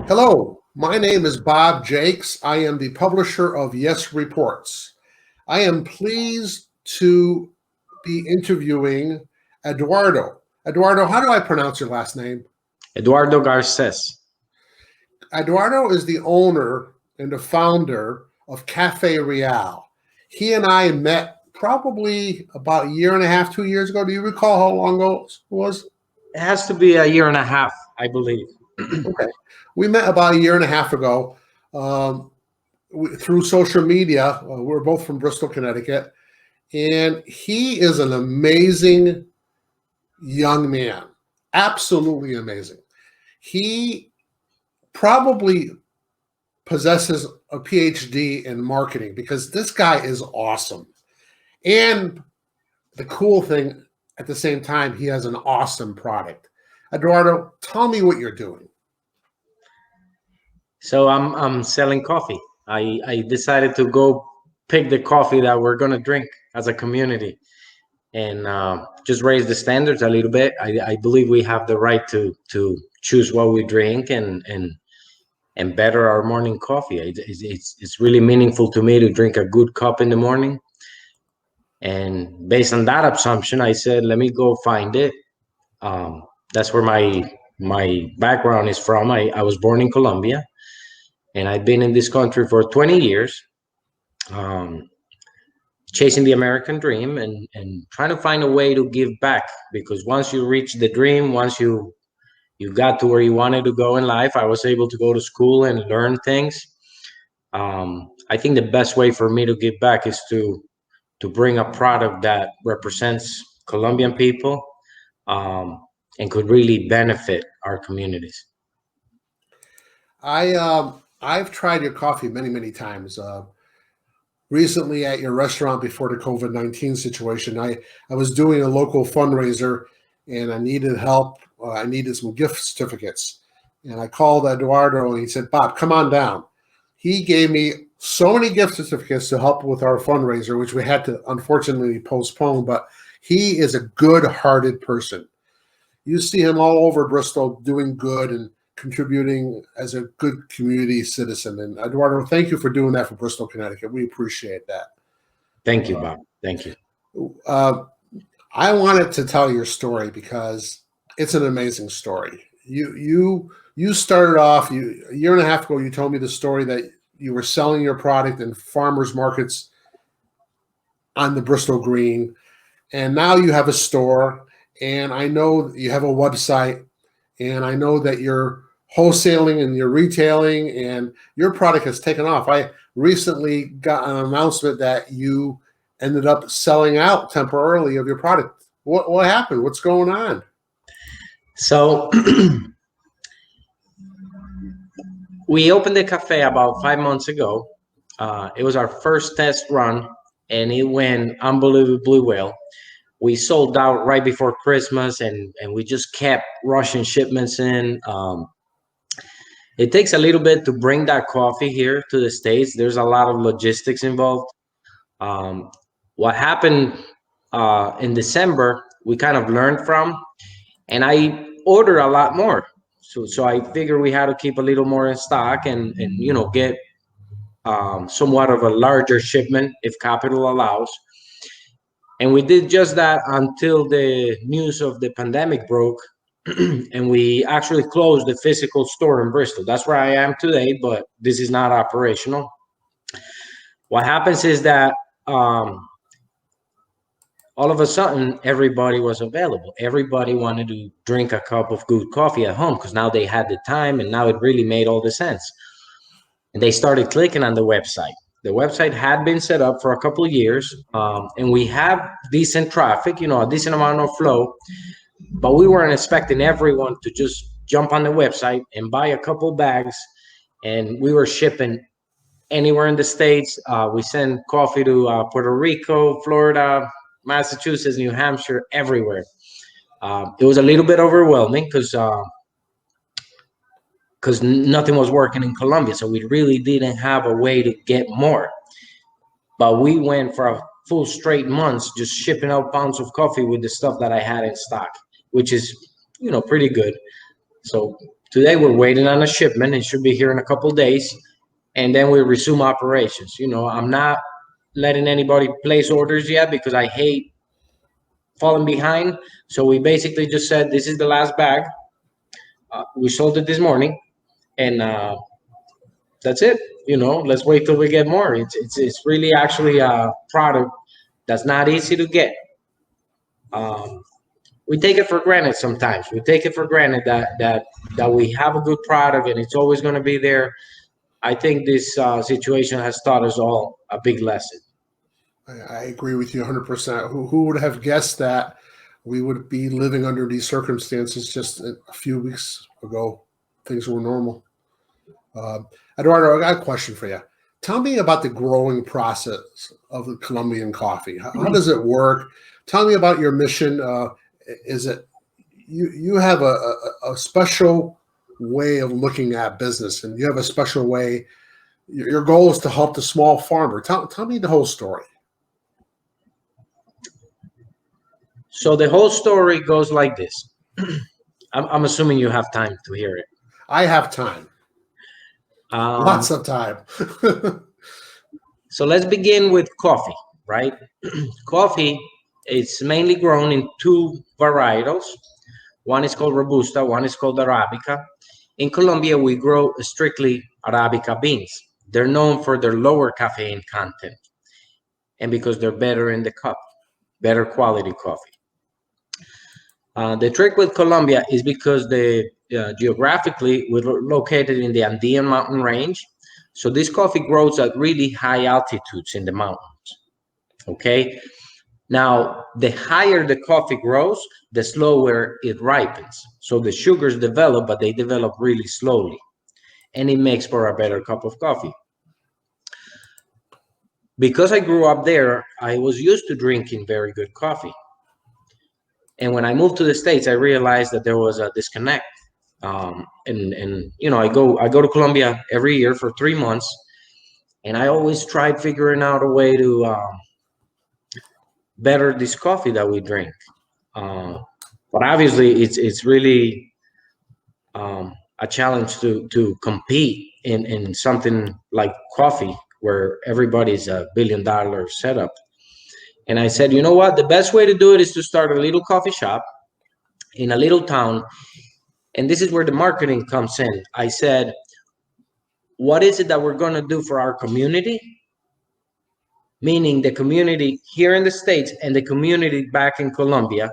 Hello, my name is Bob Jakes. I am the publisher of Yes Reports. I am pleased to be interviewing Eduardo. Eduardo, how do I pronounce your last name? Eduardo Garces. Eduardo is the owner and the founder of Cafe Real. He and I met probably about a year and a half, 2 years ago. Do you recall how long ago it was? It has to be a year and a half, I believe. Okay. We met about a year and a half ago um, through social media. We're both from Bristol, Connecticut. And he is an amazing young man. Absolutely amazing. He probably possesses a PhD in marketing because this guy is awesome. And the cool thing at the same time, he has an awesome product. Eduardo, tell me what you're doing. So I'm selling coffee. I decided to go pick the coffee that we're gonna drink as a community and just raise the standards a little bit. I believe we have the right to choose what we drink and better our morning coffee. It's really meaningful to me to drink a good cup in the morning. And based on that assumption, I said, let me go find it. That's where my background is from. I was born in Colombia, and I've been in this country for 20 years, um, chasing the American dream and trying to find a way to give back. Because once you reach the dream, once you got to where you wanted to go in life, I was able to go to school and learn things. I think the best way for me to give back is to bring a product that represents Colombian people, and could really benefit our communities. I've tried your coffee many times. Recently at your restaurant before the COVID-19 situation, I was doing a local fundraiser and I needed help. I needed some gift certificates. And I called Eduardo and he said, Bob, come on down. He gave me so many gift certificates to help with our fundraiser, which we had to unfortunately postpone, but he is a good-hearted person. You see him all over Bristol doing good and contributing as a good community citizen. And Eduardo, thank you for doing that for Bristol, Connecticut. We appreciate that. Thank you, Bob. Thank you. Uh, I wanted to tell your story because it's an amazing story. You started off a year and a half ago. You told me the story that you were selling your product in farmers markets on the Bristol Green, and now you have a store. And I know you have a website, and I know that you're wholesaling and you're retailing, and your product has taken off. I recently got an announcement that you ended up selling out temporarily of your product. What happened? What's going on? So we opened the cafe about 5 months ago. It was our first test run, and it went unbelievably well. We sold out right before Christmas, and we just kept rushing shipments in. It takes a little bit to bring that coffee here to the States. There's a lot of logistics involved. Um, what happened in December, we kind of learned from, and I ordered a lot more. So I figured we had to keep a little more in stock and get somewhat of a larger shipment if capital allows. And we did just that until the news of the pandemic broke, and we actually closed the physical store in Bristol. That's where I am today, but this is not operational. What happens is that all of a sudden, everybody was available. Everybody wanted to drink a cup of good coffee at home because now they had the time, and now it really made all the sense. And they started clicking on the website. The website had been set up for a couple of years, and we have decent traffic, a decent amount of flow, but we weren't expecting everyone to just jump on the website and buy a couple bags. And we were shipping anywhere in the States. We send coffee to Puerto Rico, Florida, Massachusetts, New Hampshire, everywhere. It was a little bit overwhelming because nothing was working in Colombia. So we really didn't have a way to get more. But we went for a full straight months just shipping out pounds of coffee with the stuff that I had in stock, which is, pretty good. So Today we're waiting on a shipment. It should be here in a couple days, and then we resume operations. I'm not letting anybody place orders yet because I hate falling behind. So we basically just said this is the last bag. We sold it this morning, and that's it. Let's wait till we get more. It's really actually a product that's not easy to get. We take it for granted sometimes. We take it for granted that we have a good product and it's always going to be there. I think this situation has taught us all a big lesson. I agree with you 100%. Who would have guessed that we would be living under these circumstances just a few weeks ago? Things were normal. Eduardo, I got a question for you. Tell me about the growing process of the Colombian coffee. How does it work? Tell me about your mission. Is it you have a special way of looking at business, and you have a special way. Your goal is to help the small farmer. Tell me the whole story. So the whole story goes like this. I'm assuming you have time to hear it. I have time. Lots of time. So let's begin with coffee, right? Coffee is mainly grown in two varietals. One is called Robusta, one is called Arabica. In Colombia, we grow strictly Arabica beans. They're known for their lower caffeine content and because they're better in the cup, better quality coffee. The trick with Colombia is because geographically we're located in the Andean mountain range. So this coffee grows at really high altitudes in the mountains. Okay. Now, the higher the coffee grows, the slower it ripens. So the sugars develop, but they develop really slowly. And it makes for a better cup of coffee. Because I grew up there, I was used to drinking very good coffee. And when I moved to the States, I realized that there was a disconnect. And I go to Colombia every year for 3 months, and I always tried figuring out a way to better this coffee that we drink. But obviously, it's really a challenge to compete in something like coffee, where everybody's a $1 billion setup. And I said, you know what? The best way to do it is to start a little coffee shop in a little town. And this is where the marketing comes in. I said, what is it that we're going to do for our community? Meaning the community here in the States and the community back in Colombia,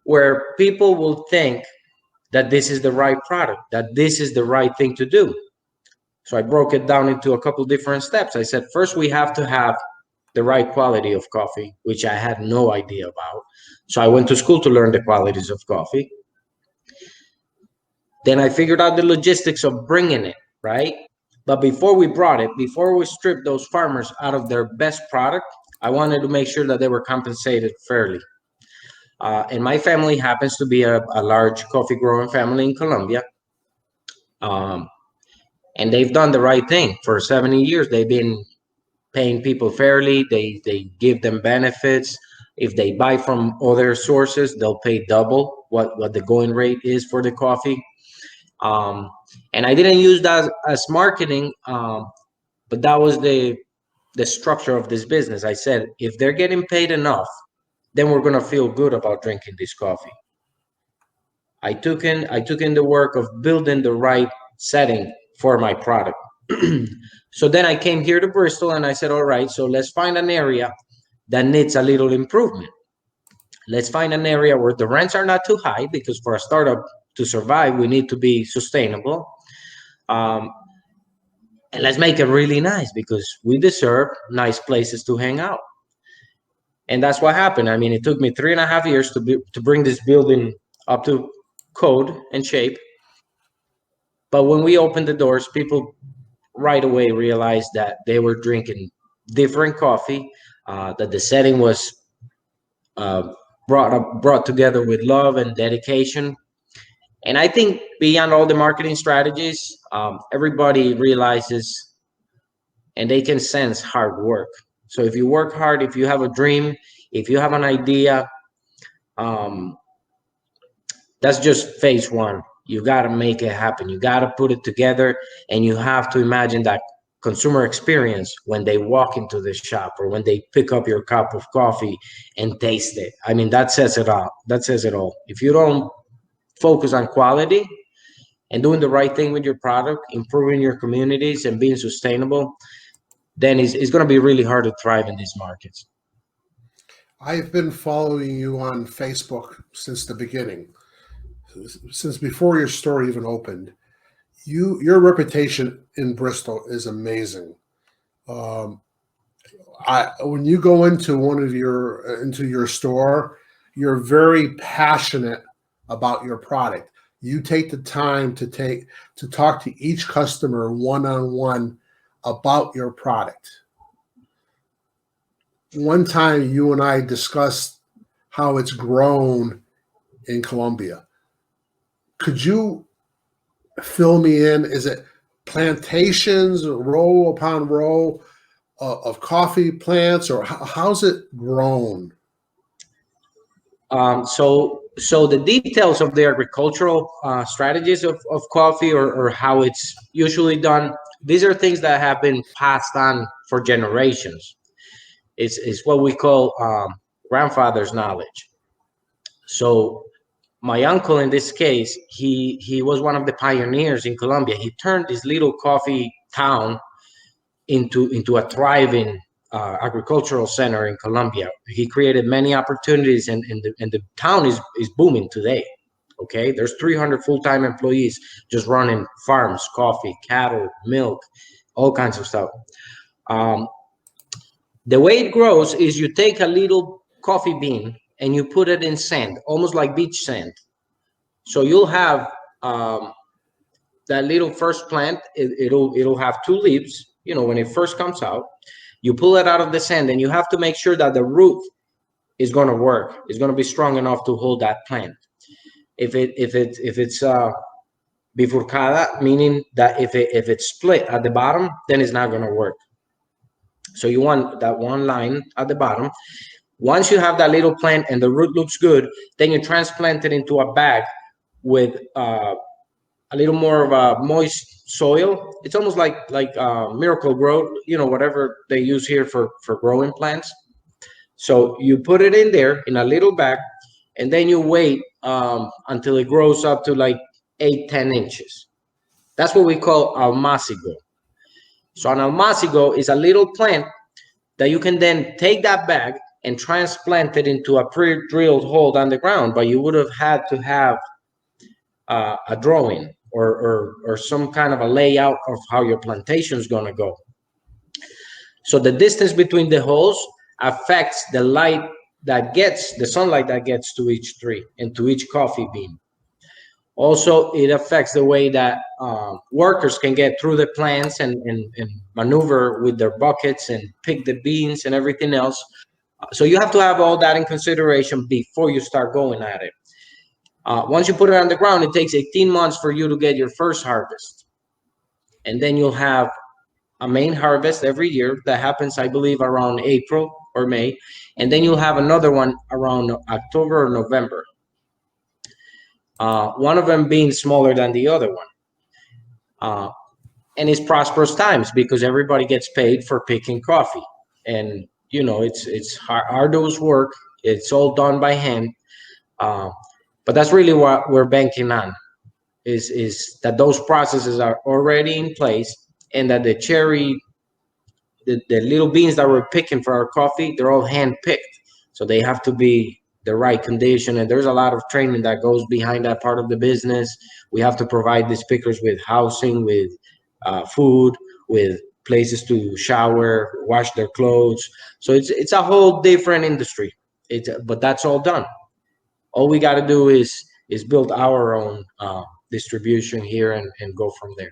where people will think that this is the right product, that this is the right thing to do. So I broke it down into a couple different steps. I said, first, we have to have the right quality of coffee, which I had no idea about. So I went to school to learn the qualities of coffee. Then I figured out the logistics of bringing it, right? But before we brought it, before we stripped those farmers out of their best product, I wanted to make sure that they were compensated fairly. And my family happens to be a large coffee growing family in Colombia. And they've done the right thing. For 70 years, they've been paying people fairly. They give them benefits. If they buy from other sources, they'll pay double what the going rate is for the coffee. And I didn't use that as marketing, but that was the structure of this business. I said, if they're getting paid enough, then we're gonna feel good about drinking this coffee. I took in the work of building the right setting for my product. So then I came here to Bristol and I said, all right, so let's find an area that needs a little improvement. Let's find an area where the rents are not too high, because for a startup to survive, we need to be sustainable. And let's make it really nice, because we deserve nice places to hang out. And that's what happened. I mean, it took me 3.5 years to bring this building up to code and shape. But when we opened the doors, people right away realized that they were drinking different coffee, that the setting was brought together with love and dedication. And I think beyond all the marketing strategies, everybody realizes and they can sense hard work. So if you work hard, if you have a dream, if you have an idea, that's just phase one. You got to make it happen. You got to put it together, and you have to imagine that consumer experience when they walk into the shop or when they pick up your cup of coffee and taste it. I mean, that says it all. That says it all. If you don't focus on quality and doing the right thing with your product, improving your communities and being sustainable, then it's going to be really hard to thrive in these markets. I've been following you on Facebook since the beginning, since before your store even opened. Your reputation in Bristol is amazing. Um, when you go into your store, you're very passionate about your product. You take the time to talk to each customer one on one about your product. One time you and I discussed how it's grown in Colombia. Could you fill me in? Is it plantations, row upon row of coffee plants, or how's it grown? So the details of the agricultural strategies of coffee, or how it's usually done, these are things that have been passed on for generations. It's what we call grandfather's knowledge. So my uncle, in this case, he was one of the pioneers in Colombia. He turned this little coffee town into a thriving agricultural center in Colombia. He created many opportunities, and the town is booming today. Okay, there's 300 full-time employees just running farms, coffee, cattle, milk, all kinds of stuff. Um, the way it grows is you take a little coffee bean and you put it in sand, almost like beach sand. So you'll have that little first plant. It'll have two leaves. You know, when it first comes out, you pull it out of the sand, and you have to make sure that the root is going to work. It's going to be strong enough to hold that plant. If it's bifurcada, meaning that if it's split at the bottom, then it's not going to work. So you want that one line at the bottom. Once you have that little plant and the root looks good, then you transplant it into a bag with a little more of a moist soil. It's almost like Miracle Grow, you know, whatever they use here for growing plants. So you put it in there in a little bag, and then you wait until it grows up to like 8-10 inches. That's what we call almacigo. So an almacigo is a little plant that you can then take that bag and transplant it into a pre-drilled hole down the ground, but you would have had to have a drawing or some kind of a layout of how your plantation is going to go. So the distance between the holes affects the sunlight that gets to each tree and to each coffee bean. Also, it affects the way that workers can get through the plants and maneuver with their buckets and pick the beans and everything else. So you have to have all that in consideration before you start going at it. Once you put it on the ground, it takes 18 months for you to get your first harvest. And then you'll have a main harvest every year that happens, I believe, around April or May. And then you'll have another one around October or November. One of them being smaller than the other one. And it's prosperous times because everybody gets paid for picking coffee. And, you know, it's arduous work. It's all done by hand. But that's really what we're banking on, is that those processes are already in place, and that the little beans that we're picking for our coffee, they're all hand picked. So they have to be the right condition. And there's a lot of training that goes behind that part of the business. We have to provide these pickers with housing, with food, with places to shower, wash their clothes. So it's a whole different industry. But that's all done. All we got to do is build our own distribution here and go from there.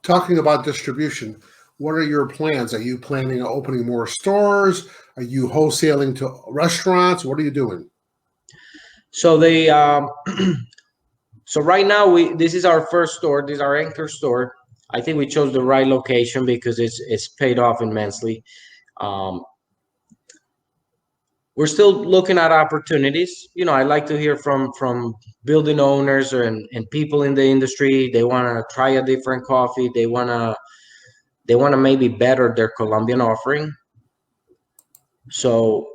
Talking about distribution, what are your plans? Are you planning on opening more stores? Are you wholesaling to restaurants? What are you doing? So so right now this is our first store. This is our anchor store. I think we chose the right location because it's paid off immensely. we're still looking at opportunities. I like to hear from building owners and people in the industry. They want to try a different coffee. They want to maybe better their Colombian offering. So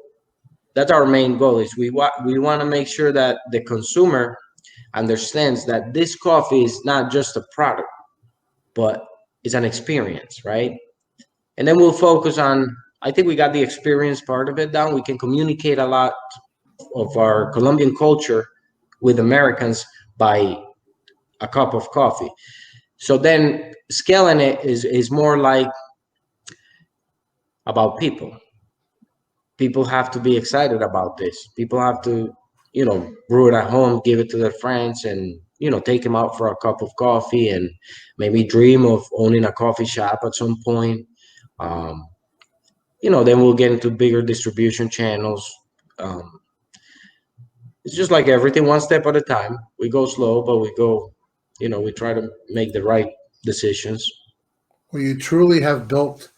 that's our main goal. Is we want to make sure that the consumer understands that this coffee is not just a product, but it's an experience, right? And then we'll focus on. I think we got the experience part of it down. We can communicate a lot of our Colombian culture with Americans by a cup of coffee. So then scaling it is more like about people. People have to be excited about this. People have to, brew it at home, give it to their friends, and take them out for a cup of coffee, and maybe dream of owning a coffee shop at some point. Um, then we'll get into bigger distribution channels. Um, it's just like everything, one step at a time. We go slow, but we try to make the right decisions. Well, you truly have built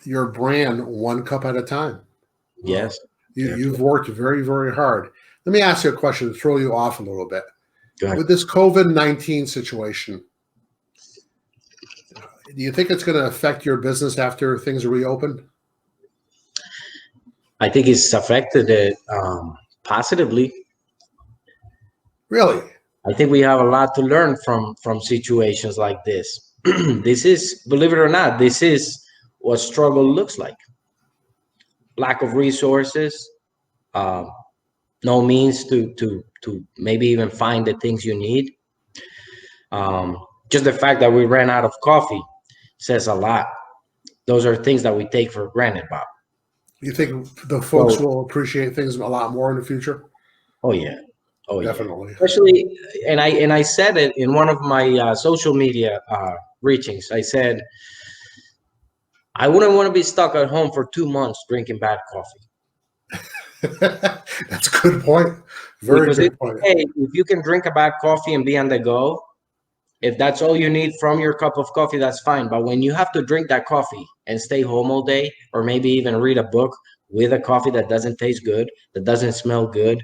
your brand one cup at a time. Yes. You've worked very, very hard. Let me ask you a question to throw you off a little bit. Go ahead. With this COVID-19 situation, do you think it's going to affect your business after things reopen? I think it's affected it positively. Really? I think we have a lot to learn from situations like this. This is, believe it or not, this is what struggle looks like. Lack of resources, uh, no means to maybe even find the things you need. Just the fact that we ran out of coffee says a lot. Those are things that we take for granted, Bob. You think the folks So, will appreciate things a lot more in the future? oh yeah, oh yeah. Definitely. Especially, and I said it in one of my social media reachings. I said I wouldn't want to be stuck at home for 2 months drinking bad coffee. That's a good point. Very Because good point. hey, if you can drink a bad coffee and be on the go, if that's all you need from your cup of coffee, that's fine. But when you have to drink that coffee and stay home all day, or maybe even read a book with a coffee that doesn't taste good, that doesn't smell good,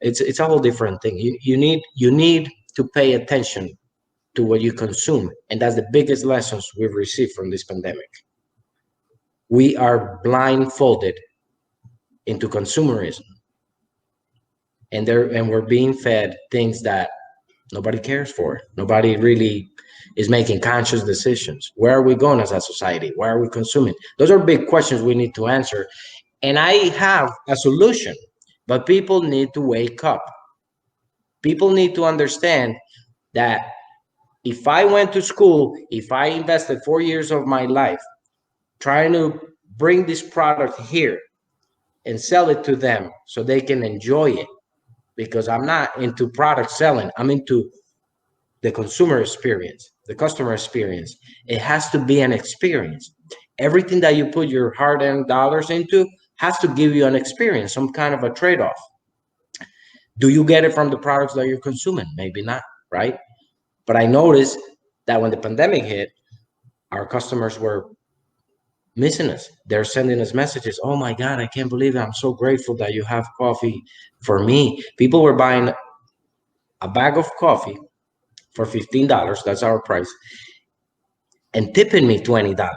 it's a whole different thing. You need to pay attention to what you consume, and that's the biggest lessons we've received from this pandemic. We are blindfolded into consumerism, and we're being fed things that nobody cares for. Nobody really is making conscious decisions. Where are we going as a society? Why are we consuming? Those are big questions we need to answer. And I have a solution, but people need to wake up. People need to understand that if I went to school, if I invested 4 years of my life trying to bring this product here and sell it to them so they can enjoy it, because I'm not into product selling, I'm into the consumer experience, the customer experience. It has to be an experience. Everything that you put your hard-earned dollars into has to give you an experience, some kind of a trade-off. Do you get it from the products that you're consuming? Maybe not, right? But I noticed that when the pandemic hit, our customers were missing us. They're sending us messages. Oh my God, I can't believe it. I'm so grateful that you have coffee for me. People were buying a bag of coffee for $15. That's our price. And tipping me $20.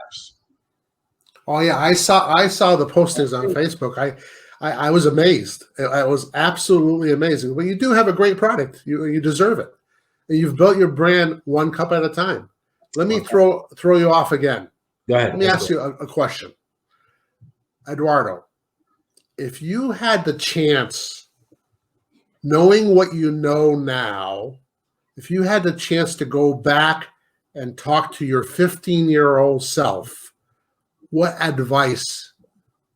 Oh yeah, I saw the postings on Facebook. I was amazed. I was absolutely amazing. Well, you do have a great product. You deserve it. And you've built your brand one cup at a time. Let me Okay. throw you off again. Go ahead. Let me ask you a question. Eduardo, if you had the chance, knowing what you know now, if you had the chance to go back and talk to your 15-year-old self, what advice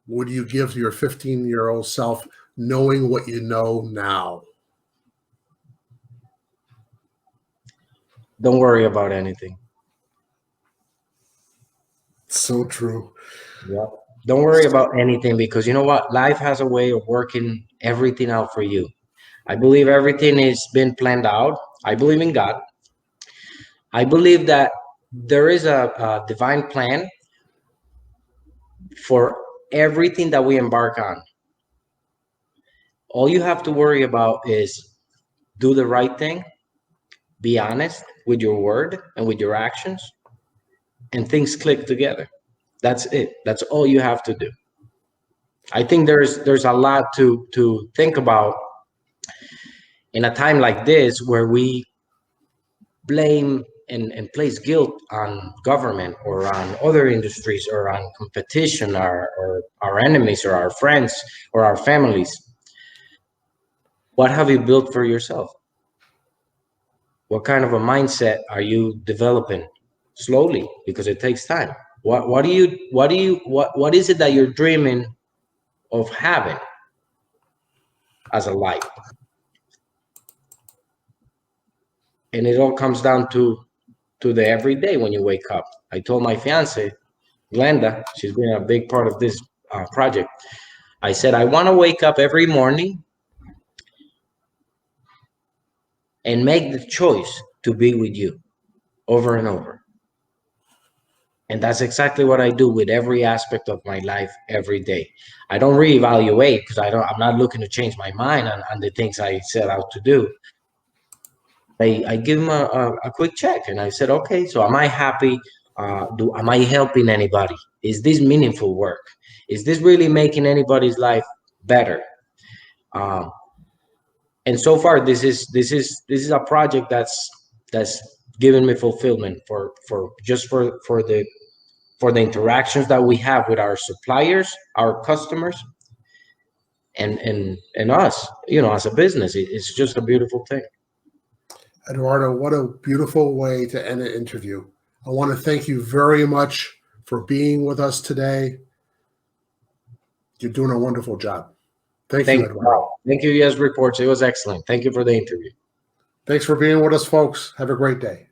would you give to your 15-year-old self knowing what you know now? Don't worry about anything. So true. Yeah. Don't worry about anything, because you know what? Life has a way of working everything out for you. I believe everything is been planned out. I believe in God. I believe that there is a divine plan for everything that we embark on. All you have to worry about is do the right thing, be honest with your word and with your actions, and things click together. That's it. That's all you have to do. I think there's a lot to think about in a time like this where we blame and place guilt on government or on other industries or on competition or our enemies or our friends or our families. What have you built for yourself? What kind of a mindset are you developing slowly, because it takes time? What is it that you're dreaming of having as a life? And it all comes down to the everyday when you wake up. I told my fiance Glenda, she's been a big part of this project. I said, I want to wake up every morning and make the choice to be with you over and over. And that's exactly what I do with every aspect of my life every day. I don't reevaluate because I'm not looking to change my mind on the things I set out to do. I give him a quick check and I said, okay, so am I happy? Am I helping anybody? Is this meaningful work? Is this really making anybody's life better? And so far, this is a project that's given me fulfillment for the interactions that we have with our suppliers, our customers, and us, as a business. It's just a beautiful thing. Eduardo, what a beautiful way to end an interview. I want to thank you very much for being with us today. You're doing a wonderful job. Thank you, Eduardo. Thank you, Yes Reports. It was excellent. Thank you for the interview. Thanks for being with us, folks. Have a great day.